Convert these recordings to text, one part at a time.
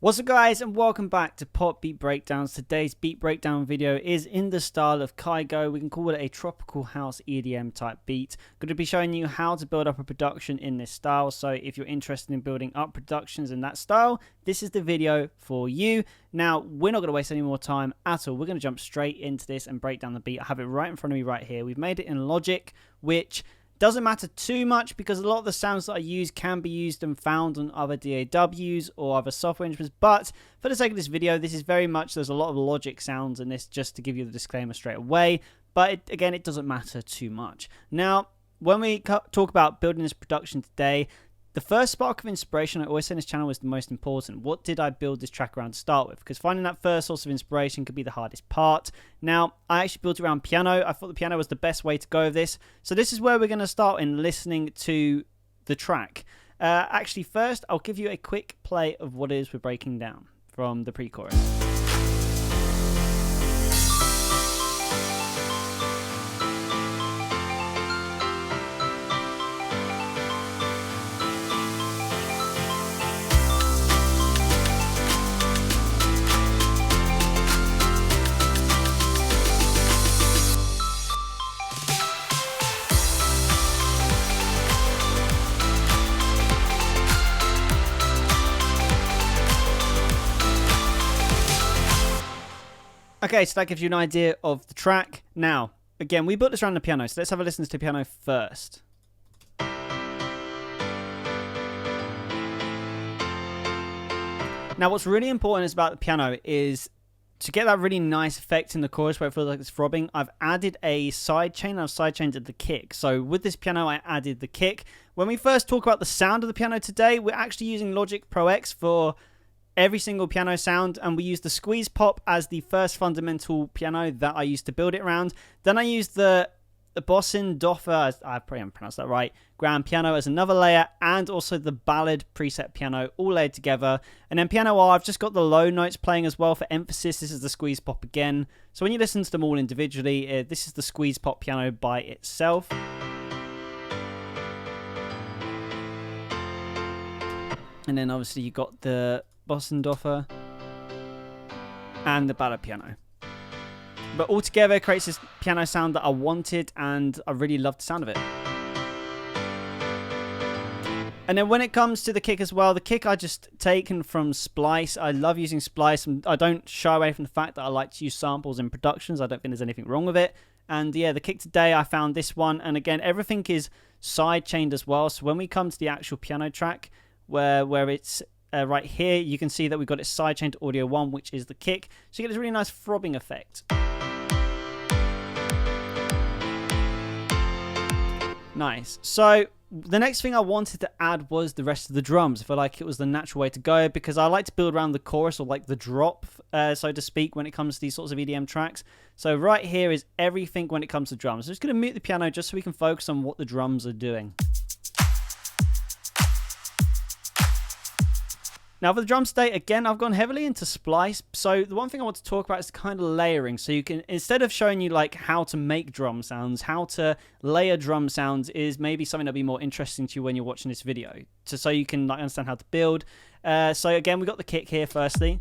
What's up guys, and welcome back to Pop Beat Breakdowns. Today's beat breakdown video is in the style of Kygo. We can call it a tropical house EDM type beat. Going to be showing you how to build up a production in this style. So if you're interested in building up productions in that style, this is the video for you. Now, we're not going to waste any more time at all. We're going to jump straight into this and break down the beat. I have it right in front of me right here. We've made it in Logic, which doesn't matter too much because a lot of the sounds that I use can be used and found on other DAWs or other software instruments, but for the sake of this video, this is very much, there's a lot of Logic sounds in this, just to give you the disclaimer straight away, but again, it doesn't matter too much. Now, when we talk about building this production today, the first spark of inspiration, I always say in this channel, is the most important. What did I build this track around to start with? Because finding that first source of inspiration could be the hardest part. Now, I actually built it around piano. I thought the piano was the best way to go with this. So this is where we're going to start in listening to the track. Actually, first, I'll give you a quick play of what it is we're breaking down from the pre-chorus. Okay, so that gives you an idea of the track. Now, again, we built this around the piano, so let's have a listen to the piano first. Now, what's really important is about the piano is to get that really nice effect in the chorus where it feels like it's throbbing. I've added a sidechain. I've sidechained the kick. So with this piano, I added the kick. When we first talk about the sound of the piano today, we're actually using Logic Pro X for every single piano sound, and we use the squeeze pop as the first fundamental piano that I used to build it around. Then I used the Bossa Nova, I probably haven't pronounced that right, grand piano as another layer, and also the ballad preset piano all laid together. And then piano R, I've just got the low notes playing as well for emphasis. This is the squeeze pop again. So when you listen to them all individually, this is the squeeze pop piano by itself. And then obviously you got the Bossa Nova and the ballad piano, but all together creates this piano sound that I wanted, and I really love the sound of it. And then when it comes to the kick as well, the kick I just taken from Splice. I love using Splice, and I don't shy away from the fact that I like to use samples in productions. I don't think there's anything wrong with it. And yeah, the kick today, I found this one, and again, everything is side chained as well. So when we come to the actual piano track, where it's right here, you can see that we've got it sidechained to audio 1, which is the kick. So you get this really nice throbbing effect. Nice. So the next thing I wanted to add was the rest of the drums. I feel like it was the natural way to go because I like to build around the chorus, or like the drop, so to speak, when it comes to these sorts of EDM tracks. So right here is everything when it comes to drums. I'm just going to mute the piano just so we can focus on what the drums are doing. Now for the drum state, again, I've gone heavily into Splice. So the one thing I want to talk about is kind of layering. So you can, instead of showing you like how to make drum sounds, how to layer drum sounds is maybe something that'll be more interesting to you when you're watching this video. So you can like understand how to build. So again, we got the kick here firstly.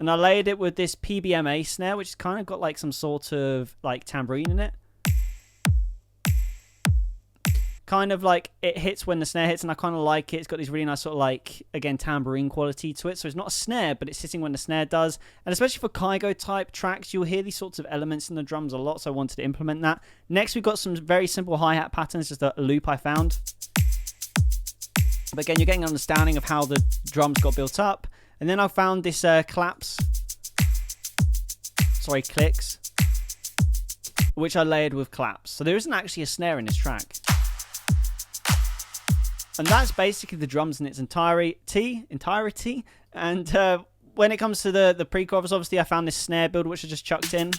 And I layered it with this PBMA snare, which has kind of got like some sort of like tambourine in it. Kind of like it hits when the snare hits, and I kind of like it. It's got these really nice sort of like, again, tambourine quality to it. So it's not a snare, but it's hitting when the snare does. And especially for Kygo type tracks, you'll hear these sorts of elements in the drums a lot. So I wanted to implement that. Next, we've got some very simple hi-hat patterns, just a loop I found. But again, you're getting an understanding of how the drums got built up. And then I found this clicks, which I layered with claps. So there isn't actually a snare in this track. And that's basically the drums in its entirety. And when it comes to the pre-chorus, obviously I found this snare build, which I just chucked in.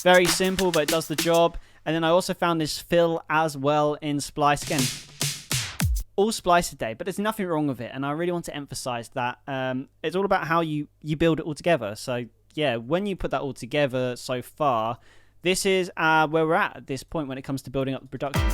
Very simple, but it does the job. And then I also found this fill as well in Splice. Again, all Splice today, but there's nothing wrong with it. And I really want to emphasize that. It's all about how you build it all together. So yeah, when you put that all together so far, this is where we're at this point when it comes to building up the production.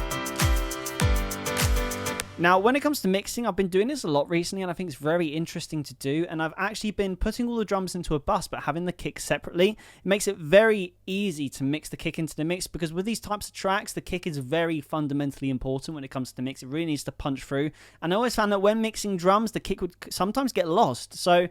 Now, when it comes to mixing, I've been doing this a lot recently, and I think it's very interesting to do. And I've actually been putting all the drums into a bus, but having the kick separately. It makes it very easy to mix the kick into the mix, because with these types of tracks, the kick is very fundamentally important when it comes to the mix. It really needs to punch through. And I always found that when mixing drums, the kick would sometimes get lost. So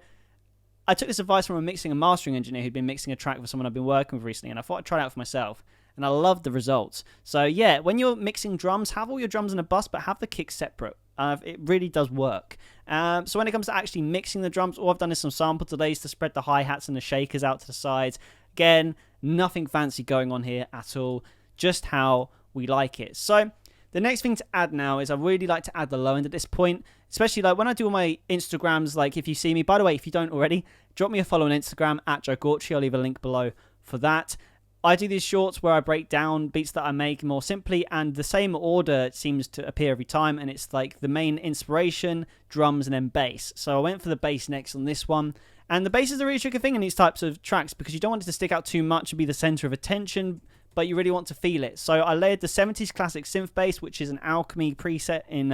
I took this advice from a mixing and mastering engineer who'd been mixing a track for someone I've been working with recently, and I thought I'd try it out for myself. And I love the results. So yeah, when you're mixing drums, have all your drums in a bus, but have the kick separate. It really does work. So when it comes to actually mixing the drums, all I've done is some sample delays to spread the hi-hats and the shakers out to the sides. Again, nothing fancy going on here at all, just how we like it. So the next thing to add now is I really like to add the low end at this point, especially like when I do all my Instagrams, like if you see me, by the way, if you don't already, drop me a follow on Instagram at Joe Gorchi. I'll leave a link below for that. I do these shorts where I break down beats that I make more simply, and the same order seems to appear every time, and it's like the main inspiration, drums, and then bass. So I went for the bass next on this one, and the bass is a really tricky thing in these types of tracks because you don't want it to stick out too much and be the center of attention, but you really want to feel it. So I layered the 70s classic synth bass, which is an Alchemy preset in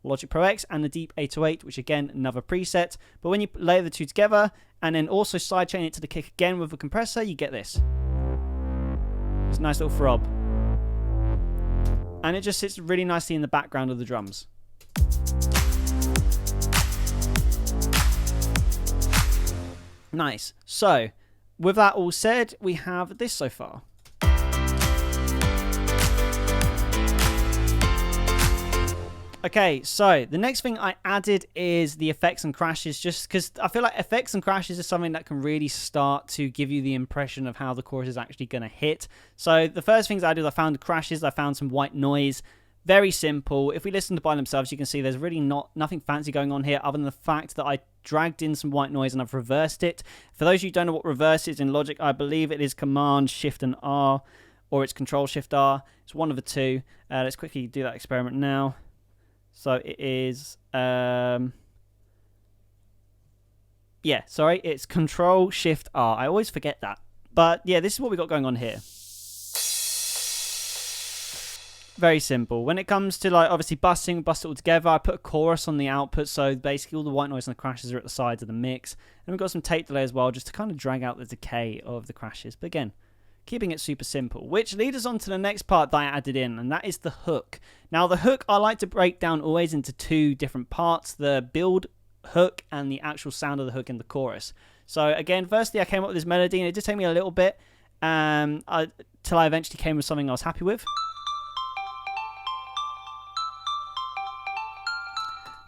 Logic Pro X, and the Deep 808, which again, another preset. But when you layer the two together, and then also sidechain it to the kick again with a compressor, you get this. It's a nice little throb. And it just sits really nicely in the background of the drums. Nice. So, with that all said, we have this so far. Okay, so the next thing I added is the effects and crashes, just because I feel like effects and crashes is something that can really start to give you the impression of how the chorus is actually going to hit. So the first things I did, I found crashes, I found some white noise. Very simple. If we listen to by themselves, you can see there's really nothing fancy going on here other than the fact that I dragged in some white noise and I've reversed it. For those of you who don't know what reverse is in Logic, I believe it is Command Shift and R, or it's Control Shift R. It's one of the two. Let's quickly do that experiment now. So it is, it's Control Shift R. I always forget that. But yeah, this is what we got going on here. Very simple. When it comes to like obviously bust it all together, I put a chorus on the output, so basically all the white noise and the crashes are at the sides of the mix. And we've got some tape delay as well, just to kind of drag out the decay of the crashes. But again, keeping it super simple, which leads us on to the next part that I added in, and that is the hook. Now, the hook I like to break down always into two different parts, the build hook and the actual sound of the hook in the chorus. So again, firstly, I came up with this melody, and it did take me a little bit till I eventually came with something I was happy with.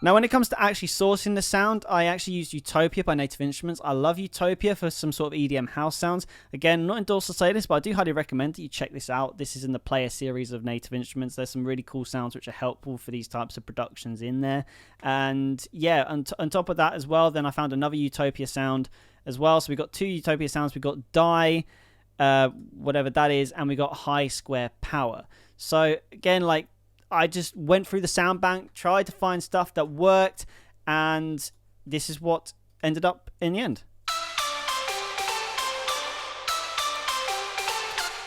Now, when it comes to actually sourcing the sound, I actually used Utopia by Native Instruments. I love Utopia for some sort of EDM house sounds. Again, not endorsed to say this, but I do highly recommend that you check this out. This is in the Player series of Native Instruments. There's some really cool sounds which are helpful for these types of productions in there. And yeah, on top of that as well, then I found another Utopia sound as well. So we got two Utopia sounds. We got Die, whatever that is, and we got High Square Power. So again, like, I just went through the sound bank, tried to find stuff that worked, and this is what ended up in the end.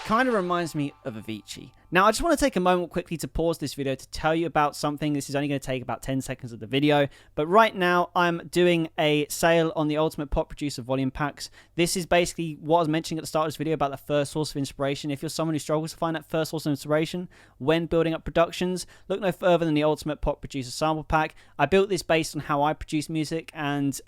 Kind of reminds me of Avicii. Now, I just want to take a moment quickly to pause this video to tell you about something. This is only going to take about 10 seconds of the video, but right now I'm doing a sale on the Ultimate Pop Producer volume packs. This is basically what I was mentioning at the start of this video about the first source of inspiration. If you're someone who struggles to find that first source of inspiration when building up productions, look no further than the Ultimate Pop Producer sample pack. I built this based on how I produce music, and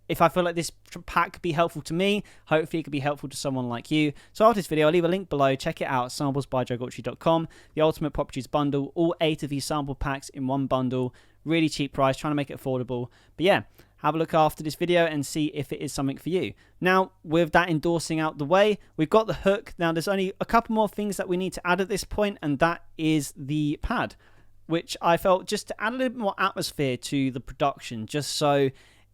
if I feel like this pack could be helpful to me, hopefully it could be helpful to someone like you. So after this video, I'll leave a link below. Check it out, samplesbyjoegorchi.com. The Ultimate Pop Producer bundle, all 8 of these sample packs in one bundle. Really cheap price, trying to make it affordable. But yeah, have a look after this video and see if it is something for you. Now, with that endorsing out the way, we've got the hook. Now, there's only a couple more things that we need to add at this point, and that is the pad, which I felt just to add a little bit more atmosphere to the production, just so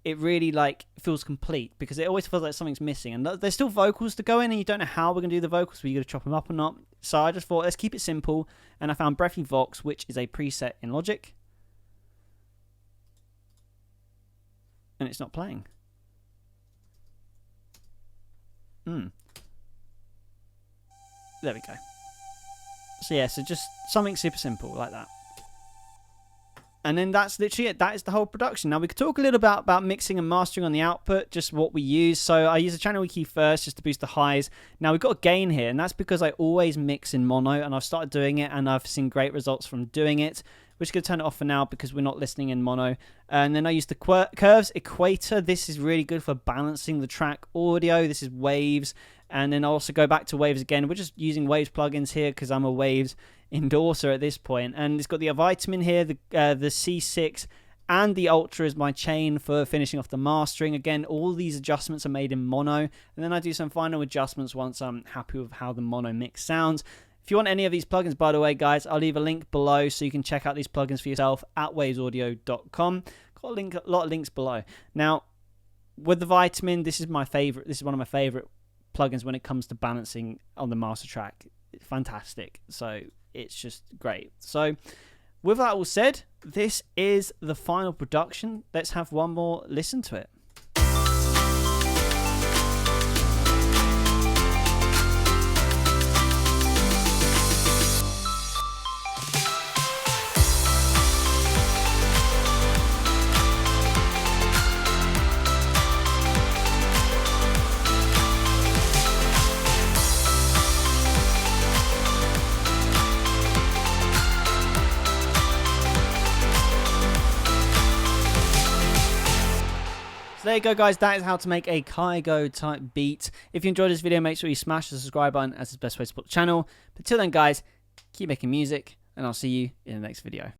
it really like feels complete, because it always feels like something's missing, and there's still vocals to go in, and you don't know how we're going to do the vocals, whether you're going to chop them up or not. So I just thought, let's keep it simple, and I found Breathy Vox, which is a preset in Logic, and it's not playing. There we go. So yeah, so just something super simple like that. And then that's literally it. That is the whole production. Now we could talk a little about mixing and mastering on the output, just what we use. So I use a channel key first just to boost the highs. Now we've got a gain here, and that's because I always mix in mono, and I've started doing it, and I've seen great results from doing it. We're just going to turn it off for now because we're not listening in mono. And then I use the curves equator. This is really good for balancing the track audio. This is waves. And then I'll also go back to waves again. We're just using waves plugins here because I'm a waves endorser at this point. And it's got the vitamin here, the C6 and the Ultra is my chain for finishing off the mastering. Again, all these adjustments are made in mono. And then I do some final adjustments once I'm happy with how the mono mix sounds. If you want any of these plugins, by the way, guys, I'll leave a link below so you can check out these plugins for yourself at wavesaudio.com. Got a lot of links below. Now, with the vitamin, this is my favorite. This is one of my favorite plugins when it comes to balancing on the master track. It's fantastic. So it's just great. So with that all said, this is the final production. Let's have one more listen to it. So there you go, guys. That is how to make a Kygo type beat. If you enjoyed this video, make sure you smash the subscribe button, as it's the best way to support the channel. But till then, guys, keep making music, and I'll see you in the next video.